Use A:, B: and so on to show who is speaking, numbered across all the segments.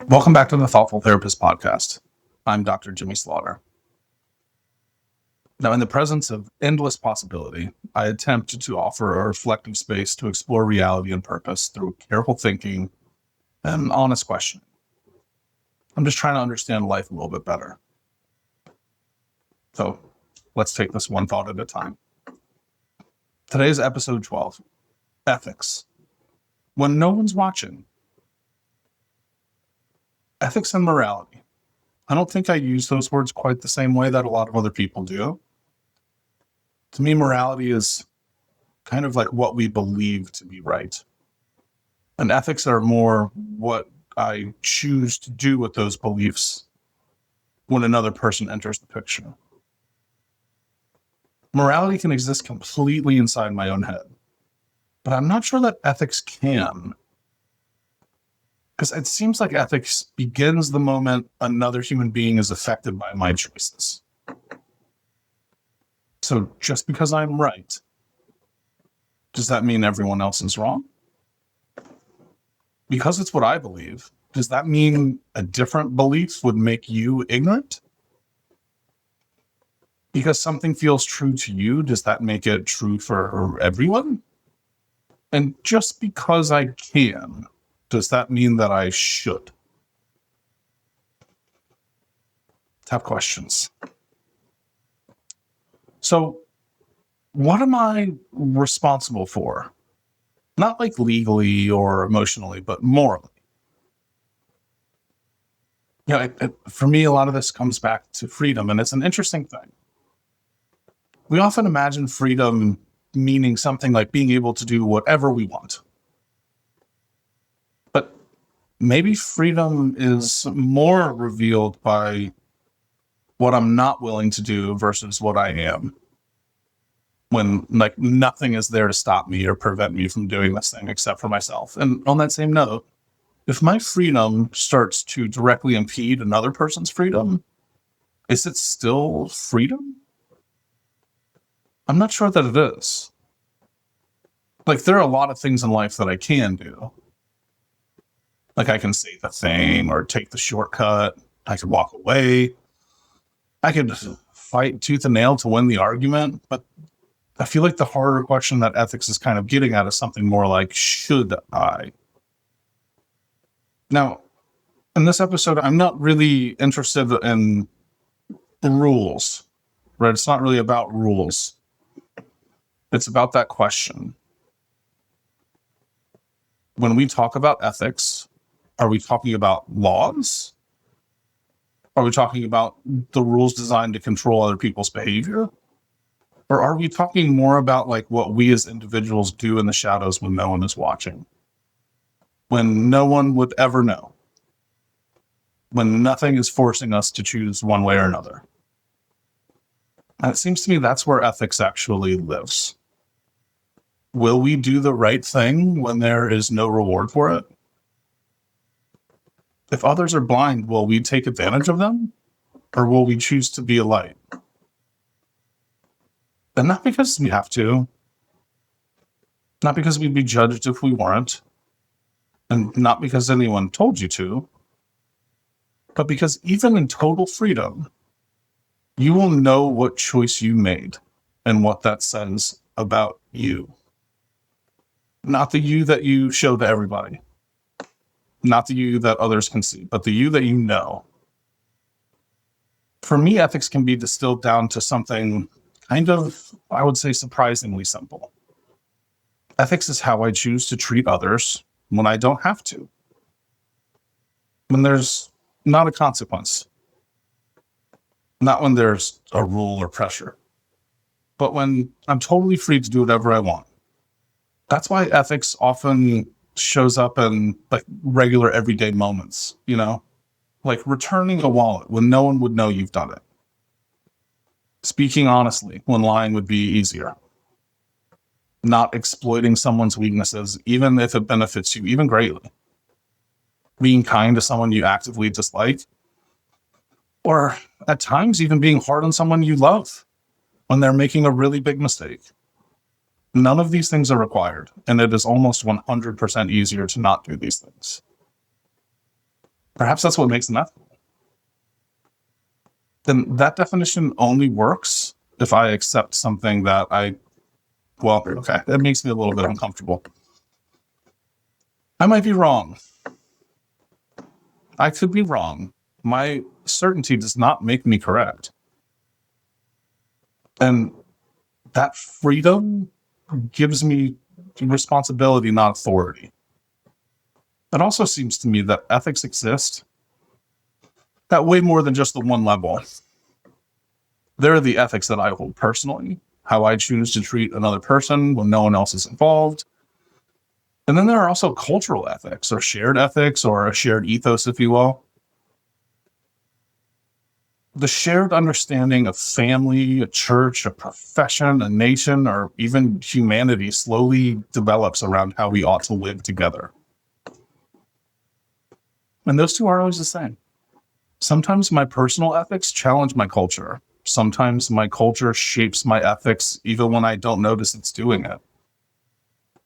A: Welcome back to the Thoughtful Therapist podcast. I'm Dr. Jimmy Slaughter. Now, in the presence of endless possibility, I attempt to offer a reflective space to explore reality and purpose through careful thinking and honest questioning. I'm just trying to understand life a little bit better. So let's take this one thought at a time. Today's episode 12, Ethics. When no one's watching. Ethics and morality. I don't think I use those words quite the same way that a lot of other people do. To me, morality is kind of like what we believe to be right. And ethics are more what I choose to do with those beliefs when another person enters the picture. Morality can exist completely inside my own head, but I'm not sure that ethics can. Because it seems like ethics begins the moment another human being is affected by my choices. So just because I'm right, does that mean everyone else is wrong? Because it's what I believe, does that mean a different belief would make you ignorant? Because something feels true to you, does that make it true for everyone? And just because I can, does that mean that I should? Tough questions. So, what am I responsible for? Not like legally or emotionally, but morally. For me, a lot of this comes back to freedom, and it's an interesting thing. We often imagine freedom meaning something like being able to do whatever we want. But maybe freedom is more revealed by what I'm not willing to do versus what I am. When like nothing is there to stop me or prevent me from doing this thing except for myself. And on that same note, if my freedom starts to directly impede another person's freedom, is it still freedom? I'm not sure that it is. Like, there are a lot of things in life that I can do. Like, I can say the thing or take the shortcut. I could walk away. I could fight tooth and nail to win the argument. But I feel like the harder question that ethics is kind of getting at is something more like, should I? Now, in this episode, I'm not really interested in rules, right? It's not really about rules. It's about that question. When we talk about ethics, are we talking about laws? Are we talking about the rules designed to control other people's behavior? Or are we talking more about like what we as individuals do in the shadows when no one is watching? When no one would ever know? When nothing is forcing us to choose one way or another? And it seems to me that's where ethics actually lives. Will we do the right thing when there is no reward for it? If others are blind, will we take advantage of them? Or will we choose to be a light? And not because we have to. Not because we'd be judged if we weren't. And not because anyone told you to. But because even in total freedom, you will know what choice you made and what that says about you. Not the you that you show to everybody. Not the you that others can see, but the you that you know. For me, ethics can be distilled down to something kind of, I would say, surprisingly simple. Ethics is how I choose to treat others when I don't have to. When there's not a consequence. Not when there's a rule or pressure. But when I'm totally free to do whatever I want. That's why ethics often shows up in like regular everyday moments, like returning a wallet when no one would know you've done it. Speaking honestly when lying would be easier. Not exploiting someone's weaknesses, even if it benefits you, even greatly. Being kind to someone you actively dislike. Or at times even being hard on someone you love when they're making a really big mistake. None of these things are required, and it is almost 100% easier to not do these things. Perhaps that's what makes them ethical. Then that definition only works if I accept something that okay, that makes me a little bit uncomfortable. I might be wrong. I could be wrong. My certainty does not make me correct. And that freedom gives me responsibility, not authority. It also seems to me that ethics exist at way more than just the one level. There are the ethics that I hold personally, how I choose to treat another person when no one else is involved. And then there are also cultural ethics or shared ethics or a shared ethos, if you will. The shared understanding of family, a church, a profession, a nation, or even humanity slowly develops around how we ought to live together. And those two are always the same. Sometimes my personal ethics challenge my culture. Sometimes my culture shapes my ethics even when I don't notice it's doing it.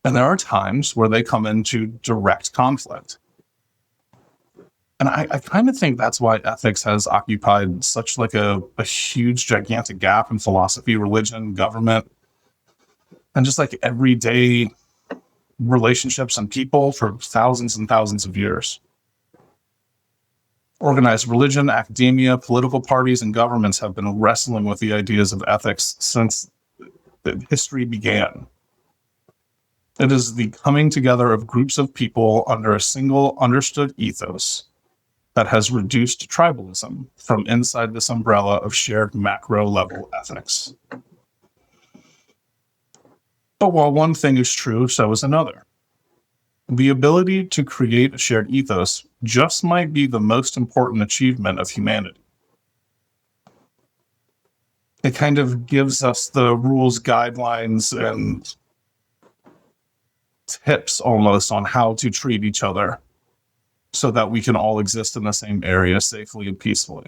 A: And there are times where they come into direct conflict. And I kind of think that's why ethics has occupied such like a huge, gigantic gap in philosophy, religion, government, and just like everyday relationships and people for thousands and thousands of years. Organized religion, academia, political parties, and governments have been wrestling with the ideas of ethics since history began. It is the coming together of groups of people under a single understood ethos that has reduced tribalism from inside this umbrella of shared macro level ethics. But while one thing is true, so is another. The ability to create a shared ethos just might be the most important achievement of humanity. It kind of gives us the rules, guidelines, and tips almost on how to treat each other so that we can all exist in the same area safely and peacefully.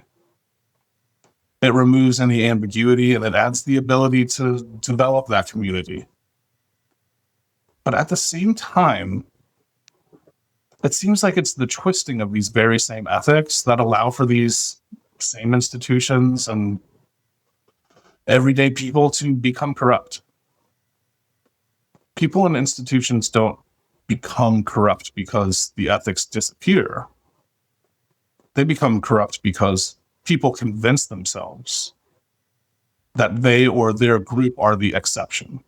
A: It removes any ambiguity and it adds the ability to develop that community. But at the same time, it seems like it's the twisting of these very same ethics that allow for these same institutions and everyday people to become corrupt. People and institutions don't become corrupt because the ethics disappear. They become corrupt because people convince themselves that they or their group are the exception.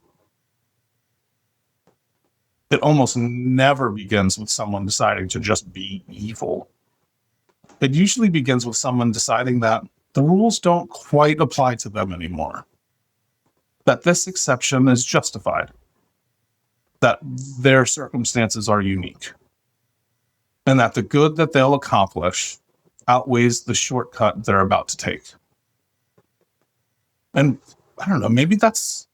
A: It almost never begins with someone deciding to just be evil. It usually begins with someone deciding that the rules don't quite apply to them anymore, that this exception is justified, that their circumstances are unique, and that the good that they'll accomplish outweighs the shortcut they're about to take. And I don't know, maybe that's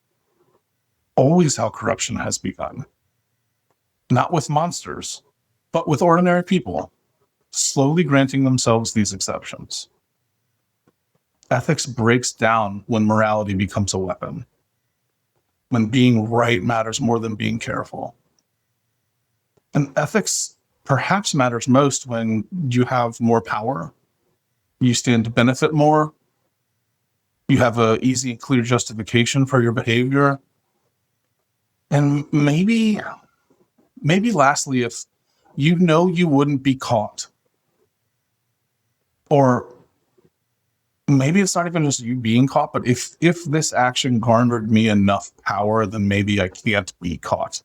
A: always how corruption has begun. Not with monsters, but with ordinary people, slowly granting themselves these exceptions. Ethics breaks down when morality becomes a weapon, when being right matters more than being careful. And ethics perhaps matters most when you have more power, you stand to benefit more, you have an easy and clear justification for your behavior, and maybe lastly, if you know you wouldn't be caught, or maybe it's not even just you being caught, but if this action garnered me enough power, then maybe I can't be caught.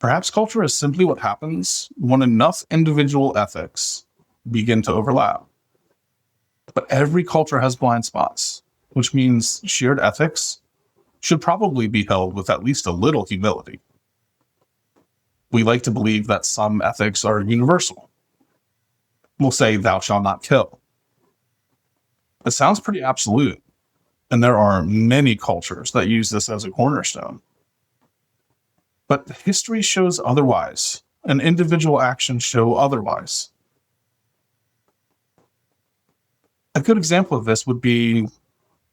A: Perhaps culture is simply what happens when enough individual ethics begin to overlap. But every culture has blind spots, which means shared ethics should probably be held with at least a little humility. We like to believe that some ethics are universal. We'll say, "Thou shalt not kill." It sounds pretty absolute, and there are many cultures that use this as a cornerstone. But history shows otherwise, and individual actions show otherwise. A good example of this would be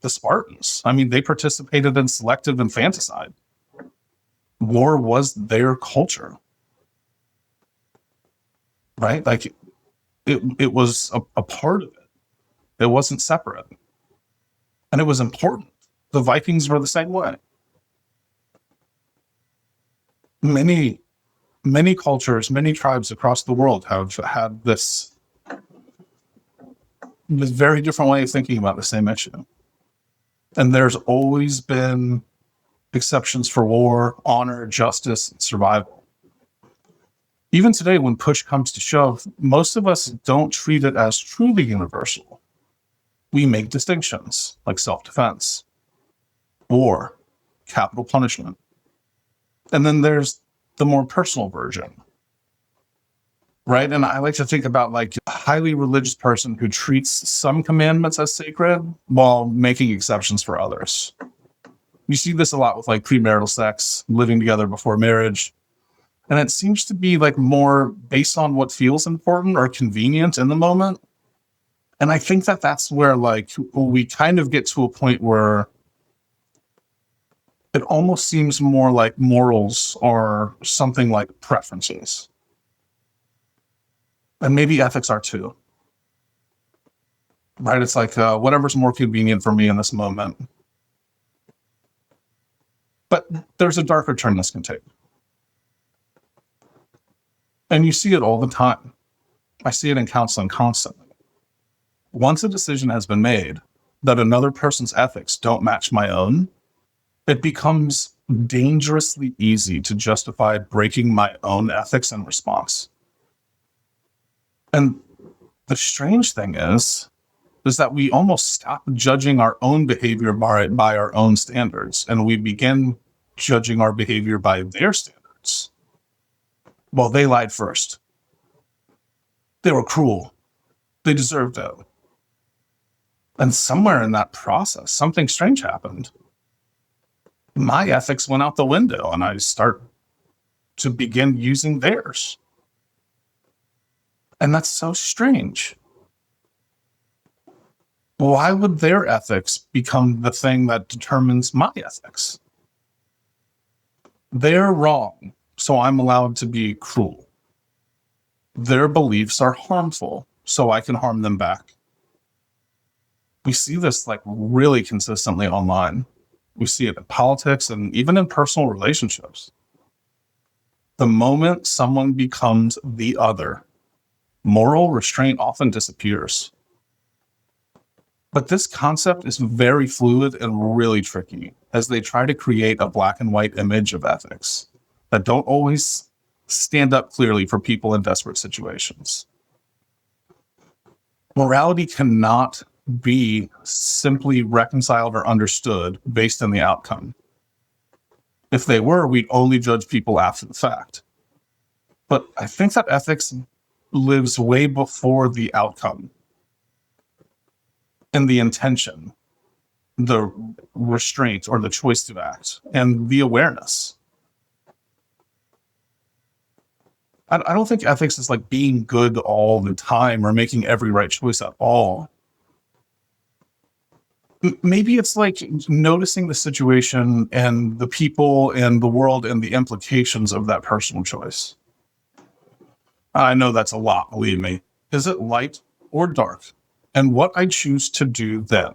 A: the Spartans. I mean, they participated in selective infanticide. War was their culture. right? Like it was a part of it. It wasn't separate. And it was important. The Vikings were the same way. Many, many cultures, many tribes across the world have had this very different way of thinking about the same issue. And there's always been exceptions for war, honor, justice, and survival. Even today, when push comes to shove, most of us don't treat it as truly universal. We make distinctions like self-defense, war, capital punishment. And then there's the more personal version, right? And I like to think about like a highly religious person who treats some commandments as sacred while making exceptions for others. You see this a lot with like premarital sex, living together before marriage. And it seems to be like more based on what feels important or convenient in the moment. And I think that that's where like we kind of get to a point where it almost seems more like morals or something like preferences. And maybe ethics are too, right? It's like whatever's more convenient for me in this moment. But there's a darker turn this can take. And you see it all the time. I see it in counseling constantly. Once a decision has been made that another person's ethics don't match my own, it becomes dangerously easy to justify breaking my own ethics in response. And the strange thing is that we almost stop judging our own behavior by our own standards, and we begin judging our behavior by their standards. Well, they lied first. They were cruel. They deserved it. And somewhere in that process, something strange happened. My ethics went out the window, and I start to begin using theirs. And that's so strange. Why would their ethics become the thing that determines my ethics? They're wrong, so I'm allowed to be cruel. Their beliefs are harmful, so I can harm them back. We see this like really consistently online. We see it in politics and even in personal relationships. The moment someone becomes the other, moral restraint often disappears. But this concept is very fluid and really tricky as they try to create a black and white image of ethics that don't always stand up clearly for people in desperate situations. Morality cannot be simply reconciled or understood based on the outcome. If they were, we'd only judge people after the fact. But I think that ethics lives way before the outcome and the intention, the restraint or the choice to act, and the awareness. I don't think ethics is like being good all the time or making every right choice at all. Maybe it's like noticing the situation and the people and the world and the implications of that personal choice. I know that's a lot, believe me. Is it light or dark? And what I choose to do then.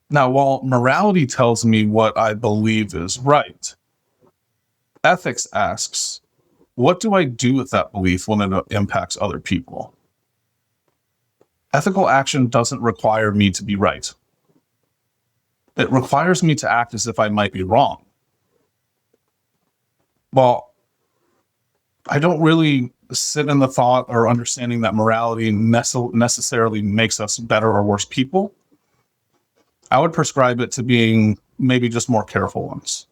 A: Now, while morality tells me what I believe is right, ethics asks, what do I do with that belief when it impacts other people? Ethical action doesn't require me to be right. It requires me to act as if I might be wrong. Well, I don't really sit in the thought or understanding that morality necessarily makes us better or worse people. I would prescribe it to being maybe just more careful ones.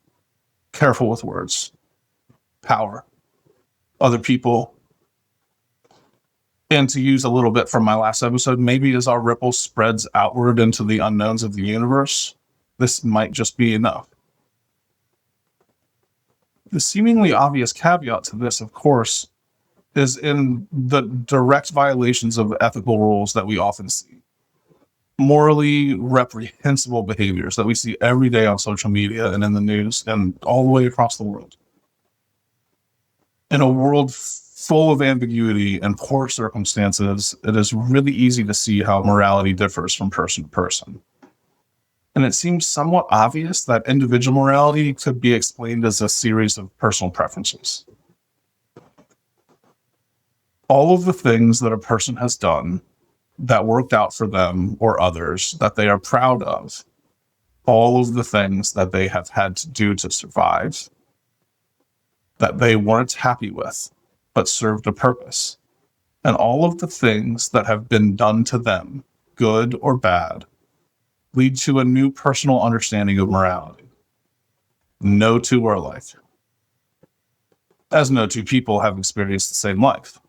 A: Careful with words, power, other people. And to use a little bit from my last episode, maybe as our ripple spreads outward into the unknowns of the universe, this might just be enough. The seemingly obvious caveat to this, of course, is in the direct violations of ethical rules that we often see. Morally reprehensible behaviors that we see every day on social media and in the news and all the way across the world. In a world full of ambiguity and poor circumstances, it is really easy to see how morality differs from person to person. And it seems somewhat obvious that individual morality could be explained as a series of personal preferences. All of the things that a person has done that worked out for them or others that they are proud of, all of the things that they have had to do to survive, that they weren't happy with, but served a purpose, and all of the things that have been done to them, good or bad, lead to a new personal understanding of morality. No two are alike, as no two people have experienced the same life.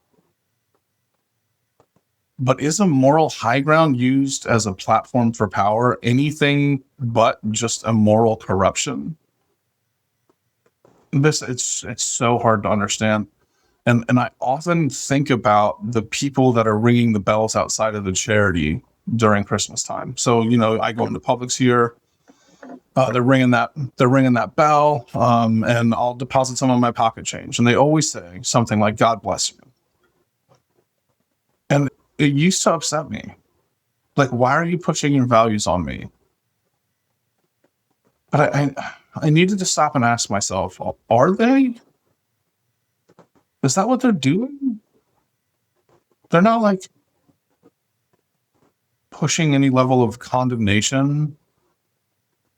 A: But is a moral high ground used as a platform for power anything but just a moral corruption? It's so hard to understand. And I often think about the people that are ringing the bells outside of the charity during Christmas time. So, I go into Publix here. They're ringing that bell, and I'll deposit some of my pocket change. And they always say something like, "God bless you." And it used to upset me. Like, why are you pushing your values on me? But I needed to stop and ask myself, are they? Is that what they're doing? They're not like pushing any level of condemnation.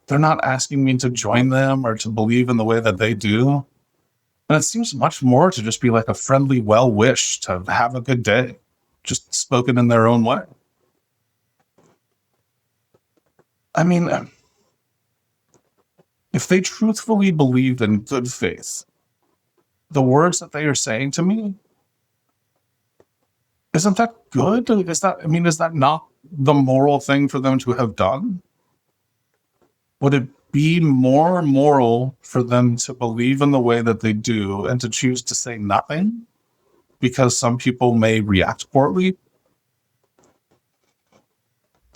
A: They're not asking me to join them or to believe in the way that they do. And it seems much more to just be like a friendly well wish to have a good day, just spoken in their own way. I mean, if they truthfully believed in good faith, the words that they are saying to me, isn't that good? Is that not the moral thing for them to have done? Would it be more moral for them to believe in the way that they do and to choose to say nothing because some people may react poorly?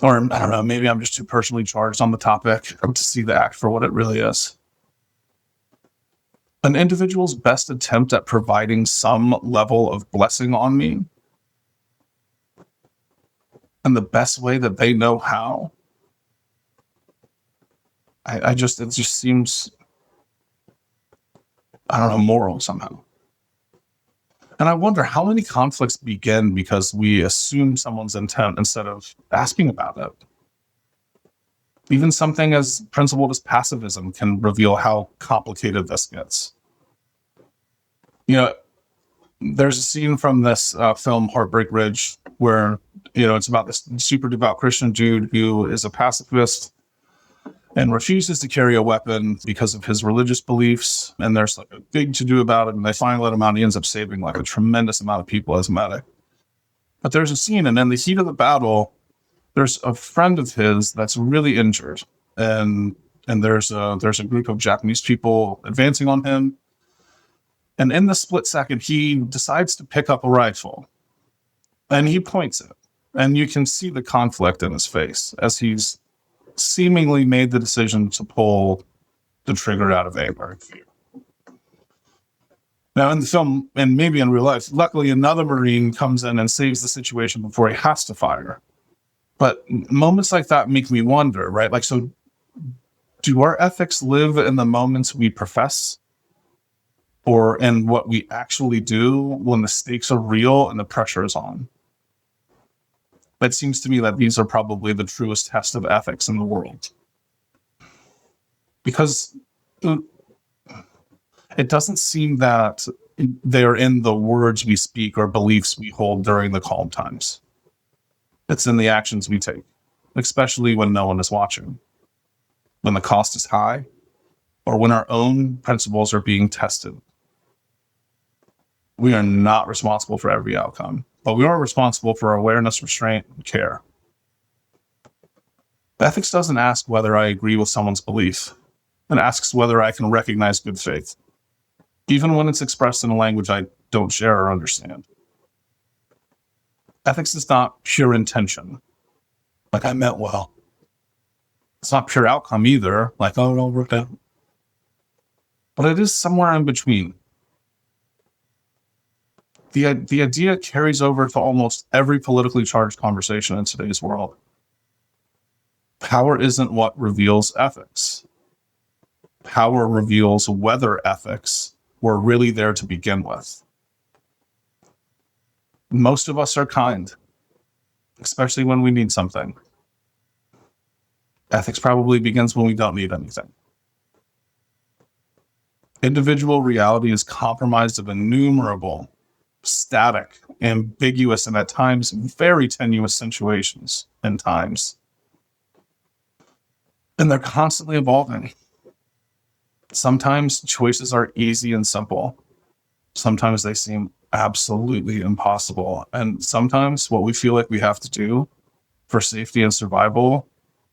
A: Or I don't know, maybe I'm just too personally charged on the topic to see the act for what it really is. An individual's best attempt at providing some level of blessing on me, and the best way that they know how, it just seems, I don't know, moral somehow. And I wonder how many conflicts begin because we assume someone's intent instead of asking about it. Even something as principled as pacifism can reveal how complicated this gets. There's a scene from this film Heartbreak Ridge where, it's about this super devout Christian dude who is a pacifist and refuses to carry a weapon because of his religious beliefs. And there's like a big to-do about it, and they finally let him out, and he ends up saving like a tremendous amount of people as a medic. But there's a scene, and in the heat of the battle, there's a friend of his that's really injured, and there's a group of Japanese people advancing on him. And in the split second, he decides to pick up a rifle, and he points it, and you can see the conflict in his face as he's seemingly made the decision to pull the trigger out of anger. Now, in the film, and maybe in real life, luckily another Marine comes in and saves the situation before he has to fire. But moments like that make me wonder, right? Like, so do our ethics live in the moments we profess, or in what we actually do when the stakes are real and the pressure is on? It seems to me that these are probably the truest test of ethics in the world. Because it doesn't seem that they're in the words we speak or beliefs we hold during the calm times. It's in the actions we take, especially when no one is watching, when the cost is high, or when our own principles are being tested. We are not responsible for every outcome, but we are responsible for awareness, restraint, and care. Ethics doesn't ask whether I agree with someone's belief. It asks whether I can recognize good faith, even when it's expressed in a language I don't share or understand. Ethics is not pure intention, like I meant well. It's not pure outcome either, like, oh, it all worked out. But it is somewhere in between. The idea carries over to almost every politically charged conversation in today's world. Power isn't what reveals ethics. Power reveals whether ethics were really there to begin with. Most of us are kind, especially when we need something. Ethics probably begins when we don't need anything. Individual reality is compromised of innumerable, static, ambiguous, and at times very tenuous situations and times. And they're constantly evolving. Sometimes choices are easy and simple. Sometimes they seem absolutely impossible. And sometimes what we feel like we have to do for safety and survival,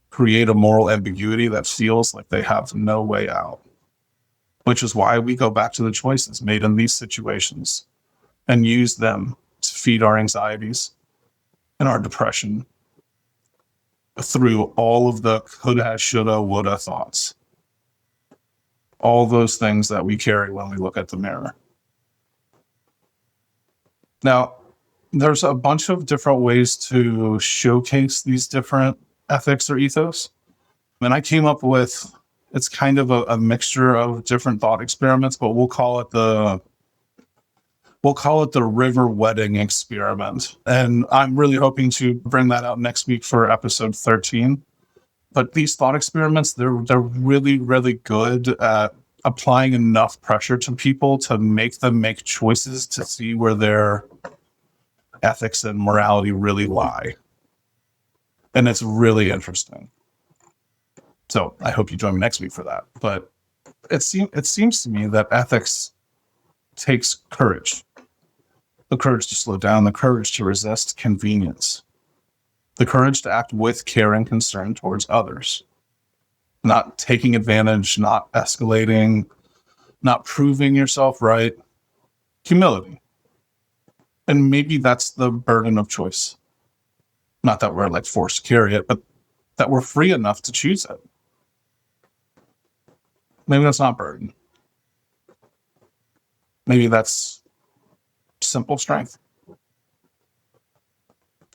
A: create a moral ambiguity that feels like they have no way out. Which is why we go back to the choices made in these situations and use them to feed our anxieties and our depression through all of the coulda, shoulda, woulda thoughts. All those things that we carry when we look at the mirror. Now, there's a bunch of different ways to showcase these different ethics or ethos. And I came up with, it's kind of a mixture of different thought experiments, but we'll call it the river wedding experiment. And I'm really hoping to bring that out next week for episode 13. But these thought experiments, they're really, really good at applying enough pressure to people to make them make choices to see where their ethics and morality really lie. And it's really interesting. So I hope you join me next week for that. But it seems to me that ethics takes courage. The courage to slow down, the courage to resist convenience, the courage to act with care and concern towards others, not taking advantage, not escalating, not proving yourself right, humility. And maybe that's the burden of choice. Not that we're like forced to carry it, but that we're free enough to choose it. Maybe that's not burden. Maybe that's simple strength.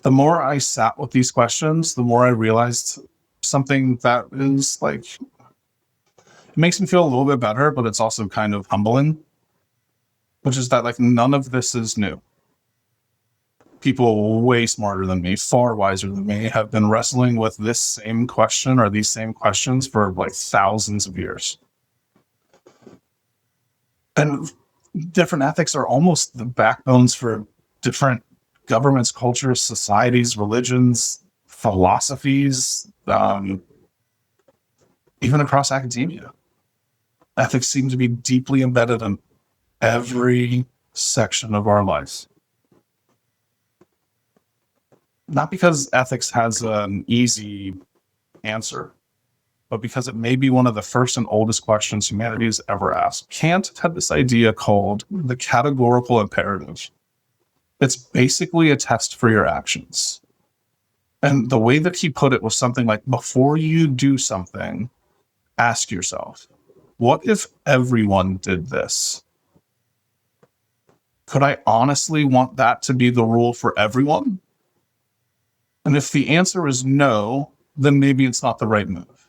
A: The more I sat with these questions, the more I realized something that is like, it makes me feel a little bit better, but it's also kind of humbling, which is that like none of this is new. People way smarter than me, far wiser than me, have been wrestling with this same question or these same questions for like thousands of years. And different ethics are almost the backbones for different governments, cultures, societies, religions, philosophies, even across academia. Ethics seem to be deeply embedded in every section of our lives. Not because ethics has an easy answer, but because it may be one of the first and oldest questions humanity has ever asked. Kant had this idea called the categorical imperative. It's basically a test for your actions. And the way that he put it was something like, before you do something, ask yourself, what if everyone did this? Could I honestly want that to be the rule for everyone? And if the answer is no, then maybe it's not the right move.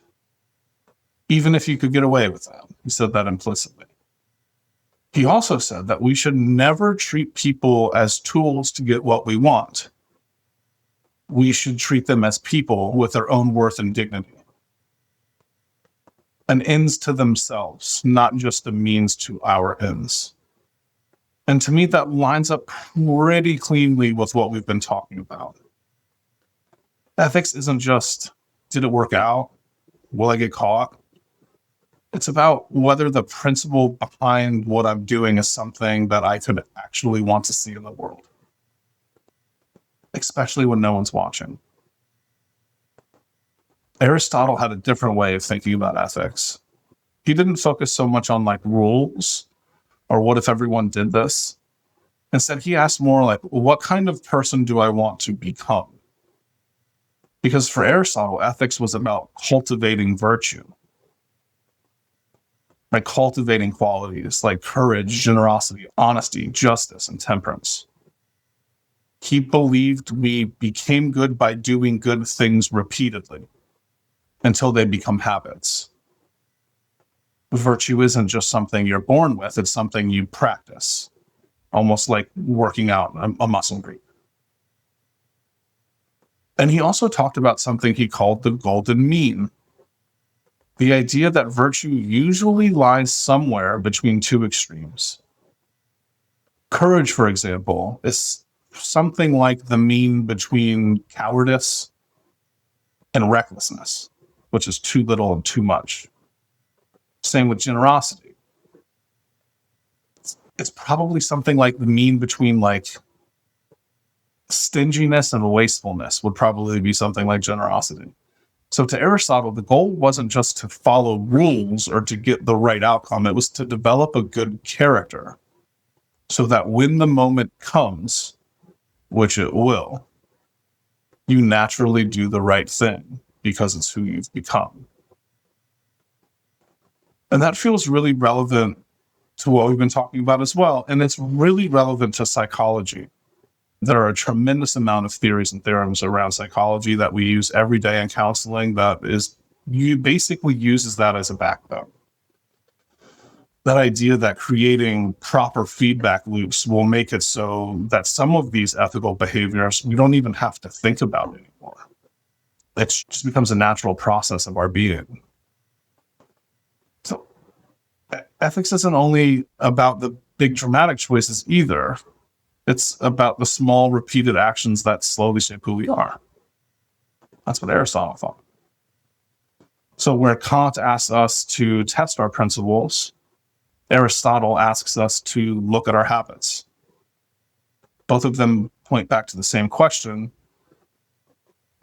A: Even if you could get away with that. He said that implicitly. He also said that we should never treat people as tools to get what we want. We should treat them as people with their own worth and dignity. And ends to themselves, not just a means to our ends. And to me, that lines up pretty cleanly with what we've been talking about. Ethics isn't just, did it work out? Will I get caught? It's about whether the principle behind what I'm doing is something that I could actually want to see in the world, especially when no one's watching. Aristotle had a different way of thinking about ethics. He didn't focus so much on like rules or what if everyone did this. Instead, he asked more like, what kind of person do I want to become? Because for Aristotle, ethics was about cultivating virtue. by cultivating qualities like courage, generosity, honesty, justice, and temperance. He believed we became good by doing good things repeatedly until they become habits. Virtue isn't just something you're born with, it's something you practice, almost like working out a muscle group. And he also talked about something he called the golden mean. The idea that virtue usually lies somewhere between two extremes. Courage, for example, is something like the mean between cowardice and recklessness, which is too little and too much. Same with generosity. It's probably something like the mean between like stinginess and wastefulness would probably be something like generosity. So to Aristotle, the goal wasn't just to follow rules or to get the right outcome. It was to develop a good character so that when the moment comes, which it will, you naturally do the right thing because it's who you've become. And that feels really relevant to what we've been talking about as well. And it's really relevant to psychology. There are a tremendous amount of theories and theorems around psychology that we use every day in counseling that basically uses that as a backbone. That idea that creating proper feedback loops will make it so that some of these ethical behaviors we don't even have to think about anymore. It just becomes a natural process of our being. So ethics isn't only about the big dramatic choices either. It's about the small repeated actions that slowly shape who we are. That's what Aristotle thought. So where Kant asks us to test our principles, Aristotle asks us to look at our habits. Both of them point back to the same question,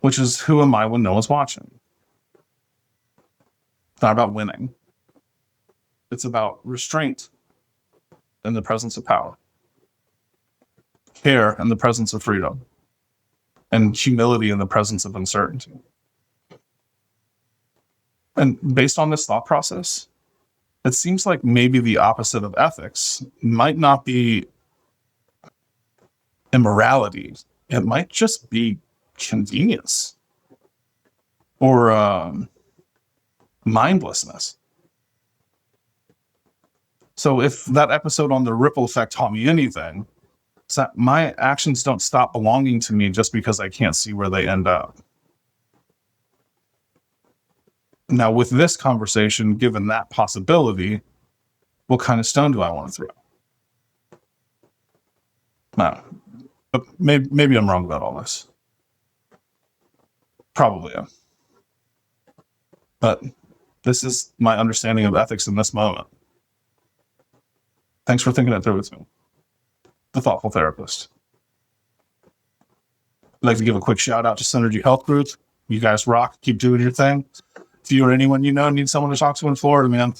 A: which is, who am I when no one's watching? It's not about winning. It's about restraint in the presence of power, care in the presence of freedom, and humility in the presence of uncertainty. And based on this thought process, it seems like maybe the opposite of ethics might not be immorality. It might just be convenience or mindlessness. So if that episode on the ripple effect taught me anything, it's that my actions don't stop belonging to me just because I can't see where they end up. Now, with this conversation, given that possibility, what kind of stone do I want to throw? Now, but maybe I'm wrong about all this. Probably am. But this is my understanding of ethics in this moment. Thanks for thinking it through with me. The Thoughtful Therapist. I'd like to give a quick shout out to Synergy Health Group. You guys rock. Keep doing your thing. If you or anyone you know need someone to talk to in Florida, man,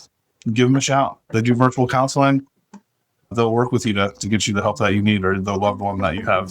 A: give them a shout. They do virtual counseling. They'll work with you to get you the help that you need or the loved one that you have